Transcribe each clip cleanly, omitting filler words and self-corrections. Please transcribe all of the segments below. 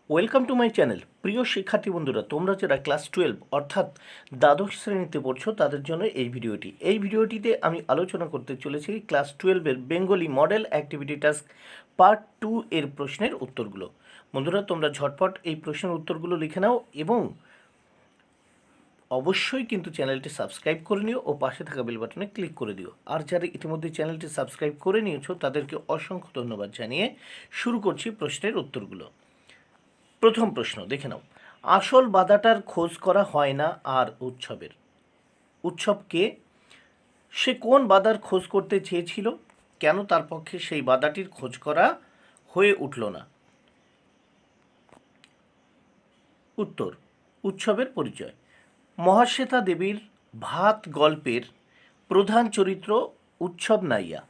Welcome to my channel. প্রিয় শিক্ষার্থী বন্ধুরা, তোমরা যারা ক্লাস 12 অর্থাৎ দ্বাদশ শ্রেণীতে পড়ছো তাদের জন্য এই ভিডিওটিতে আমি আলোচনা করতে চলেছি ক্লাস 12-এর Bengali model activity task part 2 এর প্রশ্নের উত্তরগুলো। বন্ধুরা, তোমরা ঝটপট এই প্রশ্নের উত্তরগুলো লিখে নাও এবং অবশ্যই কিন্তু চ্যানেলটি সাবস্ক্রাইব করে নিও ও পাশে থাকা বেল বাটনে ক্লিক করে দিও। আর যারা ইতিমধ্যে চ্যানেলটি সাবস্ক্রাইব করে নিয়েছো তাদেরকে অসংখ্য ধন্যবাদ জানিয়ে শুরু করছি প্রশ্নের উত্তরগুলো। প্রথম প্রশ্ন দেখে নাও। আসল বাধাটার খোঁজ করা হয় না আর উৎসবের। উৎসব কে? সে কোন বাধার খোঁজ করতে চেয়েছিল? কেন তার পক্ষে সেই বাধাটির খোঁজ করা হয়ে উঠল না? উত্তর, উৎসবের পরিচয়। মহাশ্বেতা দেবীর ভাত গল্পের প্রধান চরিত্র উৎসব নাইয়া।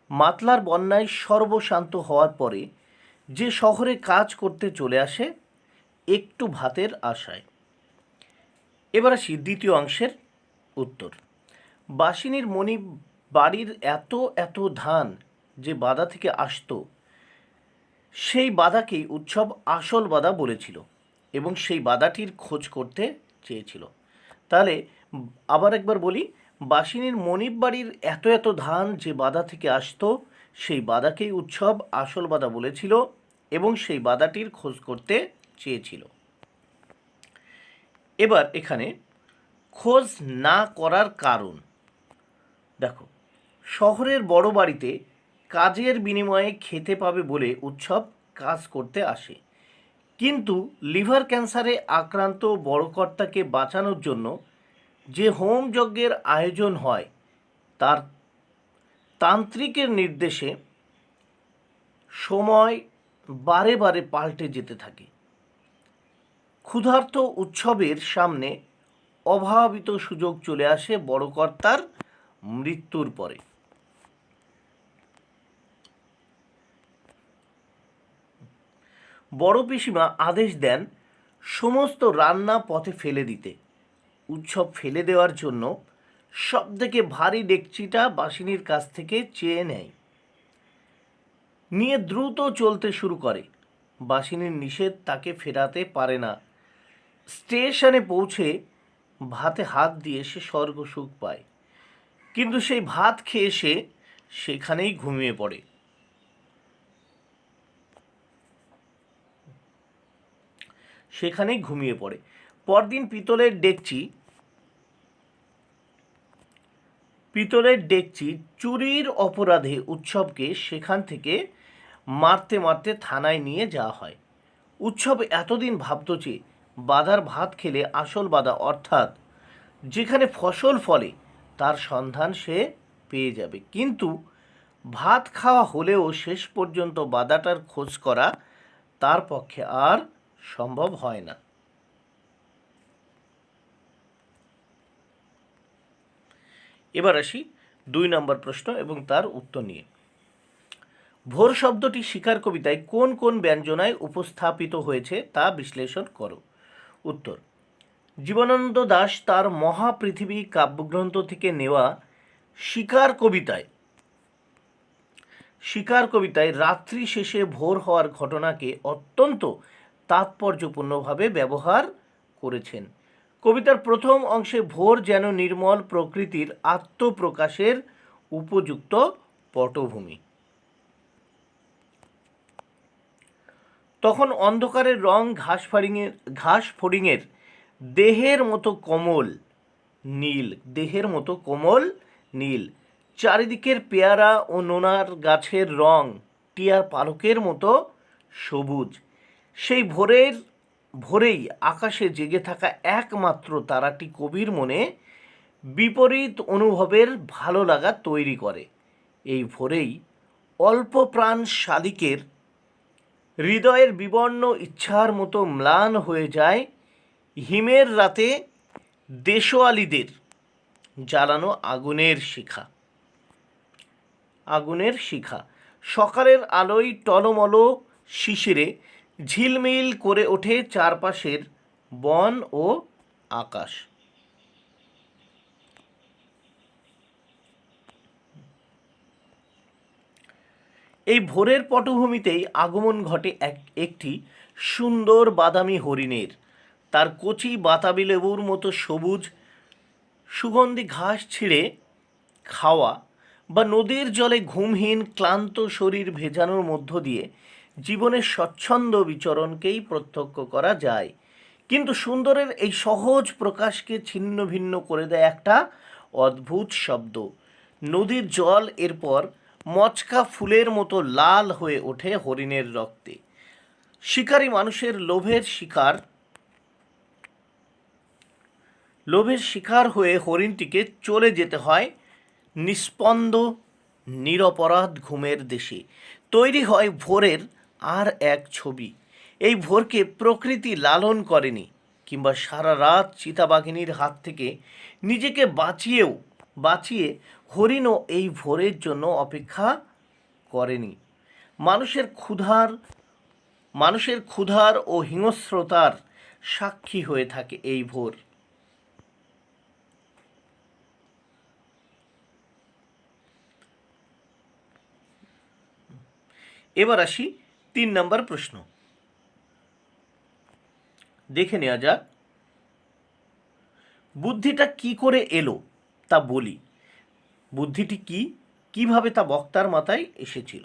মাতলার বন্যায় সর্বশান্ত হওয়ার পরে যে শহরে কাজ করতে চলে আসে একটু ভাতের আশায়। এবার আসি দ্বিতীয় অংশের উত্তর। বাসিনীর মণি বাড়ির এত এত ধান যে বাধা থেকে আসতো, সেই বাধাকেই উৎসব আসল বাধা বলেছিল এবং সেই বাধাটির খোঁজ করতে চেয়েছিল। তাহলে আবার একবার বলি, বাসিনীর মনিব বাড়ির এত এত ধান যে বাধা থেকে আসতো, সেই বাধাকেই উৎসব আসল বাধা বলেছিল এবং সেই বাধাটির খোঁজ করতে চেয়েছিল। এবার এখানে খোঁজ না করার কারণ দেখো। শহরের বড় বাড়িতে কাজের বিনিময়ে খেতে পাবে বলে উৎসব কাজ করতে আসে, কিন্তু লিভার ক্যান্সারে আক্রান্ত বড় কর্তাকে বাঁচানোর জন্য যে হোম যজ্ঞের আয়োজন হয় তার তান্ত্রিকের নির্দেশে সময় বারে বারে পাল্টে যেতে থাকে। ক্ষুধার্ত উৎসবের সামনে অভাবিত সুযোগ চলে আসে বড় কর্তার মৃত্যুর পরে। বড় পিসিমা আদেশ দেন সমস্ত রান্না পথে ফেলে দিতে। উৎসব ফেলে দেওয়ার জন্য সবথেকে ভারী ডেকচিটা বাসিনীর কাছ থেকে চেয়ে নেয়, নিয়ে দ্রুত চলতে শুরু করে। বাসিনীর নিষেধ তাকে ফেরাতে পারে না। স্টেশনে পৌঁছে ভাতে হাত দিয়ে সে স্বর্গ সুখ পায়, কিন্তু সেই ভাত খেয়ে সে সেখানেই ঘুমিয়ে পড়ে। পরদিন পিতলের ডেকচি চুরির অপরাধে উৎসবকে সেখান থেকে মারতে মারতে থানায় নিয়ে যাওয়া হয়। উৎসব এতদিন ভাবত যে বাধার ভাত খেলে আসল বাধা অর্থাৎ যেখানে ফসল ফলে তার সন্ধান সে পেয়ে যাবে, কিন্তু ভাত খাওয়া হলেও শেষ পর্যন্ত বাধাটার খোঁজ করা তার পক্ষে আর সম্ভব হয় না। এবার আসি 2 নম্বর প্রশ্ন এবং তার উত্তর নিয়ে। ভোর শব্দটি শিকার কবিতায় কোন কোন ব্যঞ্জনায় উপস্থাপিত হয়েছে তা বিশ্লেষণ করো। উত্তর, জীবনানন্দ দাশ তার মহাপৃথিবী কাব্যগ্রন্থ থেকে নেওয়া শিকার কবিতায় রাত্রি শেষে ভোর হওয়ার ঘটনাকে অত্যন্ত তাৎপর্যপূর্ণভাবে ব্যবহার করেছেন। কবিতার প্রথম অংশে ভোর যেন নির্মল প্রকৃতির আত্মপ্রকাশের উপযুক্ত পটভূমি। তখন অন্ধকারের রং ঘাস ফড়িংয়ের দেহের মতো কোমল নীল, চারিদিকের পেয়ারা ও নোনার গাছের রং টিয়ার পালকের মতো সবুজ। সেই ভোরেই আকাশে জেগে থাকা একমাত্র তারাটি কবির মনে বিপরীত অনুভবের ভালো লাগা তৈরি করে। এই ভোরেই অল্প প্রাণ শালিকের হৃদয়ের বিবর্ণ ইচ্ছার মতো ম্লান হয়ে যায় হিমের রাতে দেশোয়ালিদের জ্বালানো আগুনের শিখা। সকালের আলোয় টলমল শিশিরে ঝিলমিল করে ওঠে চারপাশের বন ও আকাশ। এই ভোরের পটভূমিতেই আগমন ঘটে একটি সুন্দর বাদামি হরিণের, তার কচি বাতাবি লেবুর মতো সবুজ সুগন্ধি ঘাস ছিঁড়ে খাওয়া বা নদীর জলে ঘুমহীন ক্লান্ত শরীর ভেজানোর মধ্য দিয়ে জীবনের স্বচ্ছন্দ বিচরণকেই প্রত্যক্ষ করা যায়। কিন্তু সুন্দরের এই সহজ প্রকাশকে ছিন্ন ভিন্ন করে দেয় একটা অদ্ভুত শব্দ। নদীর জল এরপর মচকা ফুলের মতো লাল হয়ে ওঠে হরিণের রক্তে। শিকারী মানুষের লোভের শিকার হয়ে হরিণটিকে চলে যেতে হয় নিস্পন্দ নিরপরাধ ঘুমের দেশে। তৈরি হয় ভোরের আর এক ছবি। এই ভোরকে প্রকৃতি লালন করেনি, কিংবা সারা রাত চিতাবাঘিনীর হাত থেকে নিজেকে বাঁচিয়ে হরিণও এই ভোরের জন্য অপেক্ষা করেনি। মানুষের ক্ষুধার ও হিংস্রতার সাক্ষী হয়ে থাকে এই ভোর। এবার আসি 3 নম্বর প্রশ্ন, দেখে নেওয়া যাক। বুদ্ধিটা কি করে এলো তা বলি। বুদ্ধিটি কিভাবে তা বক্তার মাথায় এসেছিল।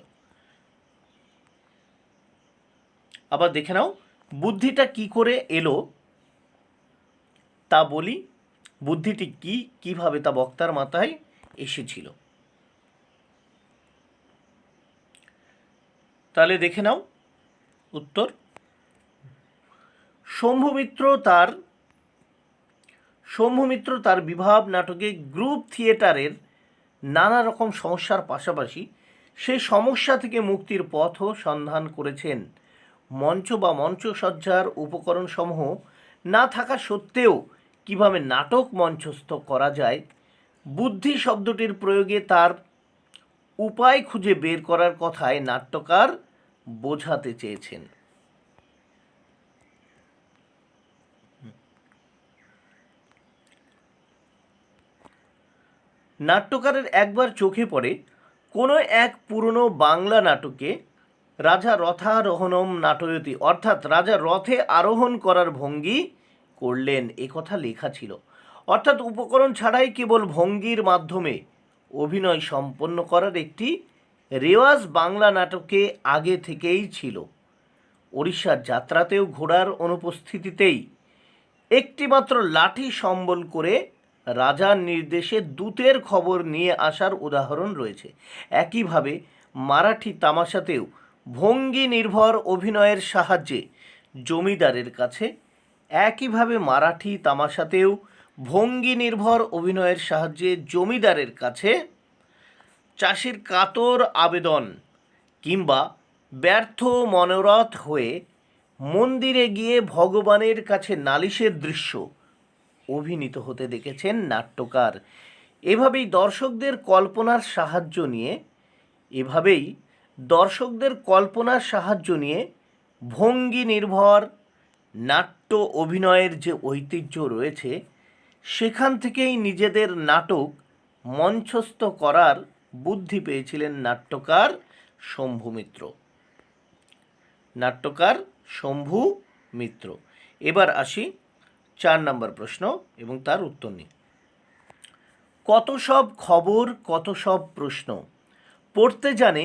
আবার দেখে নাও, বুদ্ধিটা কি করে এলো তা বলি। বুদ্ধিটি কিভাবে তা বক্তার মাথায় এসেছিল। তাহলে দেখে নাও উত্তর। শম্ভুমিত্র তার বিভাব নাটকে গ্রুপ থিয়েটারের নানা রকম সমস্যার পাশাপাশি সেই সমস্যা থেকে মুক্তির পথও সন্ধান করেছেন। মঞ্চ বা মঞ্চসজ্জার উপকরণসমূহ না থাকা সত্ত্বেও কিভাবে নাটক মঞ্চস্থ করা যায়, বুদ্ধি শব্দটির প্রয়োগে তার উপায় খুঁজে বের করার কথায় নাট্যকার বোঝাতে চেয়েছেন। নাট্যকারের একবার চোখে পড়ে কোনো এক পুরনো বাংলা নাটকে রাজা রথারোহণম নাটয়তি, অর্থাৎ রাজা রথে আরোহণ করার ভঙ্গি করলেন, এ কথা লেখা ছিল। অর্থাৎ উপকরণ ছাড়াই কেবল ভঙ্গির মাধ্যমে অভিনয় সম্পন্ন করার একটি রেওয়াজ বাংলা নাটকে আগে থেকেই ছিল। ওড়িশার যাত্রাতেও ঘোড়ার অনুপস্থিতিতেই একটিমাত্র লাঠি সম্বল করে রাজার নির্দেশে দূতের খবর নিয়ে আসার উদাহরণ রয়েছে। একইভাবে মারাঠি তামাশাতেও ভঙ্গি নির্ভর অভিনয়ের সাহায্যে জমিদারের কাছে চাষির কাতর আবেদন কিংবা ব্যর্থ মনোরথ হয়ে মন্দিরে গিয়ে ভগবানের কাছে নালিশের দৃশ্য অভিনীত হতে দেখেছেন নাট্যকার। এভাবেই দর্শকদের কল্পনার সাহায্য নিয়ে ভঙ্গি নির্ভর নাট্য অভিনয়ের যে ঐতিহ্য রয়েছে, সেখান থেকেই নিজেদের নাটক মঞ্চস্থ করার বুদ্ধি পেয়েছিলেন নাট্যকার শম্ভু মিত্র। এবার আসি 4 নম্বর প্রশ্ন এবং তার উত্তর নিই। কত সব খবর, কত সব প্রশ্ন, পড়তে জানে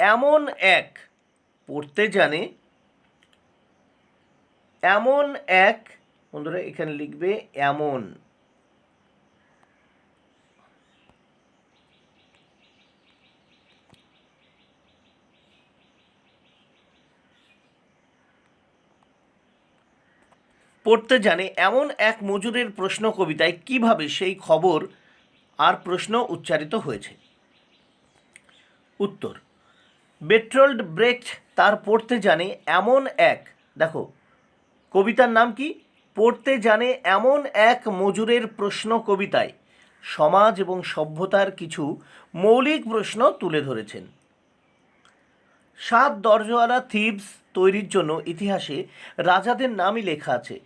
এমন এক, বন্ধুরা এখানে লিখবে এমন, পড়তে জানে এমন এক মজুরের প্রশ্ন কবিতায় কিভাবে সেই খবর আর প্রশ্ন উচ্চারিত হয়েছে। উত্তর, বের্টল্ড ব্রেখট তার পড়তে জানে এমন এক, দেখো কবিতার নাম কি, পড়তে জানে এমন এক মজুরের প্রশ্ন কবিতায় সমাজ এবং সভ্যতার কিছু মৌলিক প্রশ্ন তুলে ধরেছেন। 7 দরজাওয়ালা থিবস তৈরির জন্য ইতিহাসে রাজাদের নামই লেখা আছে,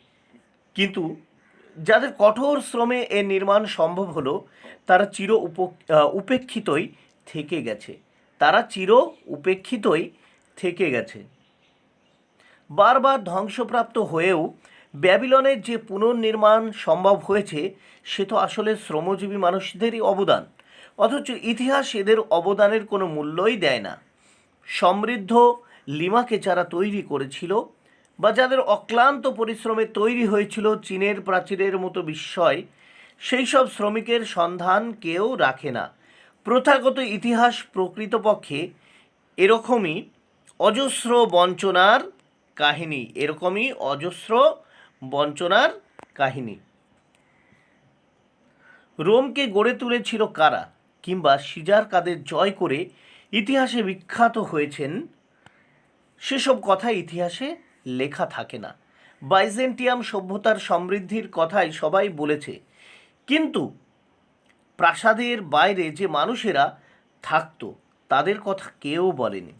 কিন্তু যাদের কঠোর শ্রমে এর নির্মাণ সম্ভব হলো তারা চির উপেক্ষিতই থেকে গেছে। বারবার ধ্বংসপ্রাপ্ত হয়েও ব্যাবিলনের যে পুনর্নির্মাণ সম্ভব হয়েছে সে তো আসলে শ্রমজীবী মানুষদেরই অবদান, অথচ ইতিহাস এদের অবদানের কোনো মূল্যই দেয় না। সমৃদ্ধ লিমাকে যারা তৈরি করেছিল বা যাদের অক্লান্ত পরিশ্রমে তৈরি হয়েছিল চীনের প্রাচীরের মতো বিস্ময়, সেই সব শ্রমিকের সন্ধান কেউ রাখে না। প্রথাগত ইতিহাস প্রকৃতপক্ষে এরকমই অজস্র বঞ্চনার কাহিনী। রোমকে গড়ে তুলেছিল কারা, কিংবা সিজার কাদের জয় করে ইতিহাসে বিখ্যাত হয়েছেন, সেসব কথা ইতিহাসে লেখা থাকে না। বাইজেন্টিয়াম সভ্যতার সমৃদ্ধির কথাই সবাই বলেছে, কিন্তু প্রাসাদের বাইরে যে মানুষেরা থাকতো তাদের কথা কেউ বলেনি।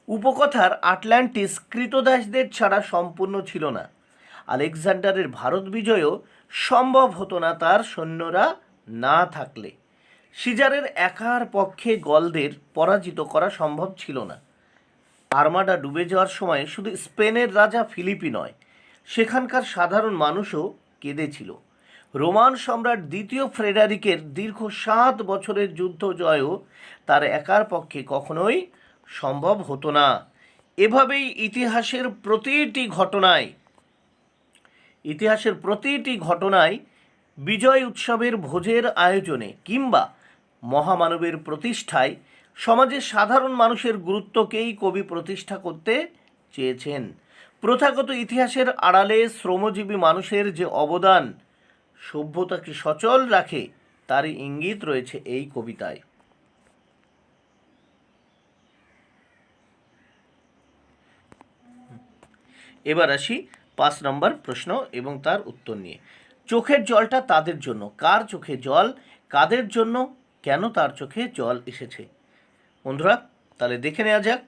উপকথার আটলান্টিস কৃতদাসদের ছাড়া সম্পূর্ণ ছিল না। আলেকজান্ডারের ভারত বিজয়ও সম্ভব হতো না তার সৈন্যরা না থাকলে। সিজারের একার পক্ষে গলদের পরাজিত করা সম্ভব ছিল না। আর্মাডা ডুবে যাওয়ার সময় শুধু স্পেনের রাজা ফিলিপি নয়, সেখানকার সাধারণ মানুষও কেঁদেছিল। রোমান সম্রাট দ্বিতীয় ফ্রেডারিকের দীর্ঘ 7 বছরের যুদ্ধ জয়ও তার একার পক্ষে কখনোই সম্ভব হতো না। এভাবেই ইতিহাসের প্রতিটি ঘটনায় বিজয় উৎসবের ভোজের আয়োজনে কিংবা মহামানবের প্রতিষ্ঠায় সমাজের সাধারণ মানুষের গুরুত্বকেই কবি প্রতিষ্ঠা করতে চেয়েছেন। প্রথাগত ইতিহাসের আড়ালে শ্রমজীবী মানুষের যে অবদান সভ্যতাকে সচল রাখে তারই ইঙ্গিত রয়েছে এই কবিতায়। এবার আসি 5 নম্বর প্রশ্ন এবং তার উত্তর নিয়ে। চোখের জলটা তাদের জন্য, কার চোখে জল, কাদের জন্য, কেন তার চোখে জল এসেছে? বন্ধুরা, তাহলে দেখে নেওয়া যাক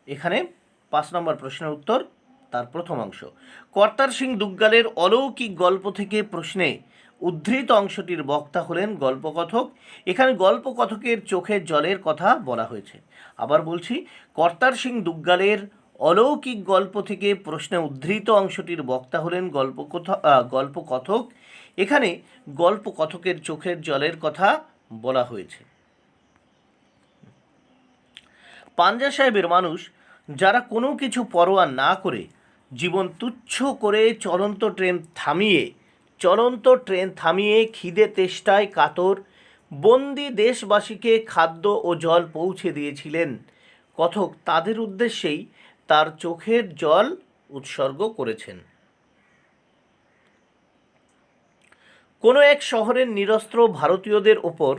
এখানে 5 নম্বর প্রশ্নের উত্তর, তার প্রথম অংশ। কর্তার সিং দুগ্গালের অলৌকিক গল্প থেকে প্রশ্নে উদ্ধৃত অংশটির বক্তা হলেন গল্পকথক। এখানে গল্পকথকের চোখের জলের কথা বলা হয়েছে। আবার বলছি, কর্তার সিং দুগ্গালের অলৌকিক গল্প থেকে প্রশ্নে উদ্ধৃত অংশটির বক্তা হলেন গল্পকথক। এখানে গল্পকথকের চোখের জলের কথা বলা হয়েছে। পাঞ্জা সাহেবের মানুষ যারা কোনো কিছু পরোয়া না করে জীবন তুচ্ছ করে চলন্ত ট্রেন থামিয়ে খিদে তেষ্টায় কাতর বন্দি দেশবাসীকে খাদ্য ও জল পৌঁছে দিয়েছিলেন, কথক তাদের উদ্দেশ্যেই তার চোখের জল উৎসর্গ করেছেন। কোনো এক শহরের নিরস্ত্র ভারতীয়দের ওপর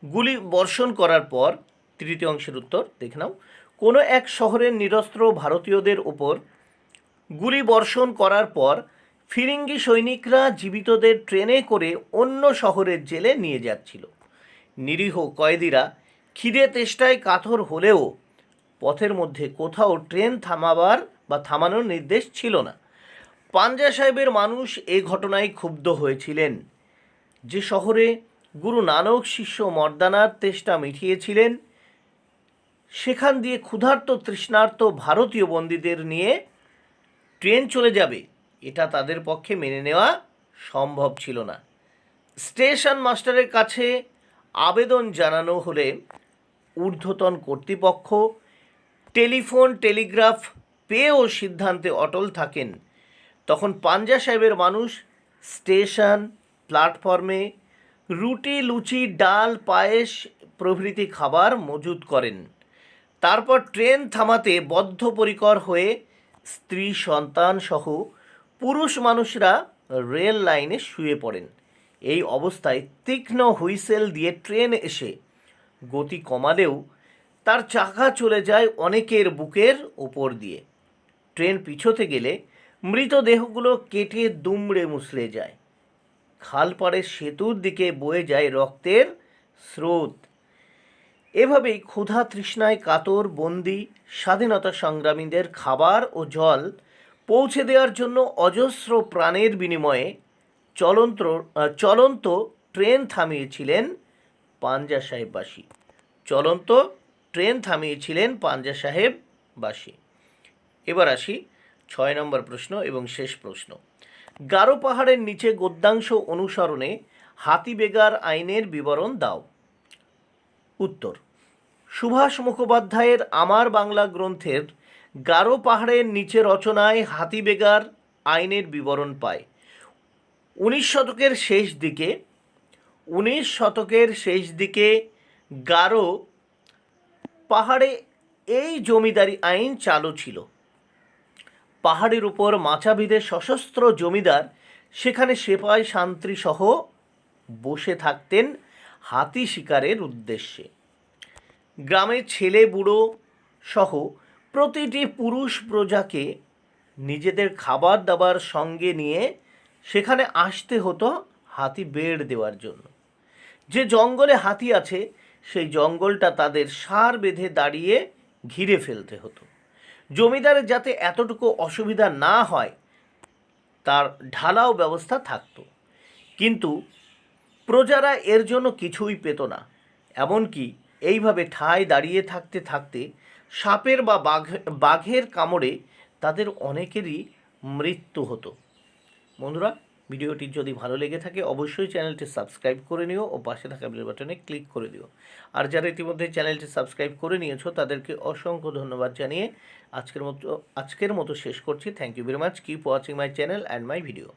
গুলি বর্ষণ করার পর, তৃতীয় অংশের উত্তর দেখে নাও। কোনো এক শহরের নিরস্ত্র ভারতীয়দের ওপর গুলি বর্ষণ করার পর ফিরিঙ্গি সৈনিকরা জীবিতদের ট্রেনে করে অন্য শহরের জেলে নিয়ে যাচ্ছিল। নিরীহ কয়েদিরা খিদে তেষ্টায় কাতর হলেও পথের মধ্যে কোথাও ট্রেন থামানোর নির্দেশ ছিল না। পাঞ্জা সাহেবের মানুষ এই ঘটনায় ক্ষুব্ধ হয়েছিলেন। যে শহরে গুরু নানক শিষ্য মর্দানার তেষ্টা মিটিয়েছিলেন, সেখান দিয়ে ক্ষুধার্ত তৃষ্ণার্ত ভারতীয় বন্দীদের নিয়ে ট্রেন চলে যাবে, এটা তাদের পক্ষে মেনে নেওয়া সম্ভব ছিল না। স্টেশন মাস্টারের কাছে আবেদন জানানো হলে ঊর্ধ্বতন কর্তৃপক্ষ টেলিগ্রাফ পেয়েও সিদ্ধান্তে অটল থাকেন। তখন পাঞ্জা সাহেবের মানুষ স্টেশন প্ল্যাটফর্মে রুটি, লুচি, ডাল, পায়েস প্রভৃতি খাবার মজুত করেন। তারপর ট্রেন থামাতে বদ্ধপরিকর হয়ে স্ত্রী সন্তান সহ পুরুষ মানুষরা রেল লাইনে শুয়ে পড়েন। এই অবস্থায় তীক্ষ্ণ হুইসেল দিয়ে ট্রেন এসে গতি কমালেও তার চাকা চলে যায় অনেকের বুকের ওপর দিয়ে। ট্রেন পিছোতে গেলে মৃতদেহগুলো কেটে দুমড়ে মুছড়ে যায়। খালপাড়ের সেতুর দিকে বয়ে যায় রক্তের স্রোত। এভাবেই ক্ষুধা তৃষ্ণায় কাতর বন্দি স্বাধীনতা সংগ্রামীদের খাবার ও জল পৌঁছে দেওয়ার জন্য অজস্র প্রাণের বিনিময়ে চলন্ত ট্রেন থামিয়েছিলেন পাঞ্জা সাহেববাসী। এবার আসি 6 নম্বর প্রশ্ন এবং শেষ প্রশ্ন। গারো পাহাড়ের নিচে গদ্যাংশ অনুসরণে হাতিবেগার আইনের বিবরণ দাও। উত্তর, সুভাষ মুখোপাধ্যায়ের আমার বাংলা গ্রন্থের গারো পাহাড়ের নিচে রচনায় হাতিবেগার আইনের বিবরণ পায়। 19 শতকের শেষ দিকে গারো পাহাড়ে এই জমিদারি আইন চালু ছিল। পাহাড়ের উপর মাচাভিদে সশস্ত্র জমিদার সেখানে সেপাই শান্তি সহ বসে থাকতেন হাতি শিকারের উদ্দেশ্যে। গ্রামের ছেলে বুড়ো সহ প্রতিটি পুরুষ প্রজাকে নিজেদের খাবার দাবার সঙ্গে নিয়ে সেখানে আসতে হতো হাতি বেড় দেওয়ার জন্য। যে জঙ্গলে হাতি আছে সেই জঙ্গলটা তাদের সার বেঁধে দাঁড়িয়ে ঘিরে ফেলতে হতো। জমিদারের যাতে এতটুকু অসুবিধা না হয় তার ঢালাও ব্যবস্থা থাকতো, কিন্তু প্রজারা এর জন্য কিছুই পেত না। এমনকি এইভাবে ঠায় দাঁড়িয়ে থাকতে থাকতে সাপের বা বাঘের কামড়ে তাদের অনেকেরই মৃত্যু হতো। বন্ধুরা, ভিডিওটি যদি ভালো লেগে থাকে অবশ্যই চ্যানেলটি সাবস্ক্রাইব করে নিও ও পাশে থাকা বেল বাটনে ক্লিক করে দিও। আর যারা ইতিমধ্যে চ্যানেলটি সাবস্ক্রাইব করে নিয়েছো তাদেরকে অসংখ্য ধন্যবাদ জানিয়ে আজকের মতো শেষ করছি। Thank you very much. Keep watching my channel and my video.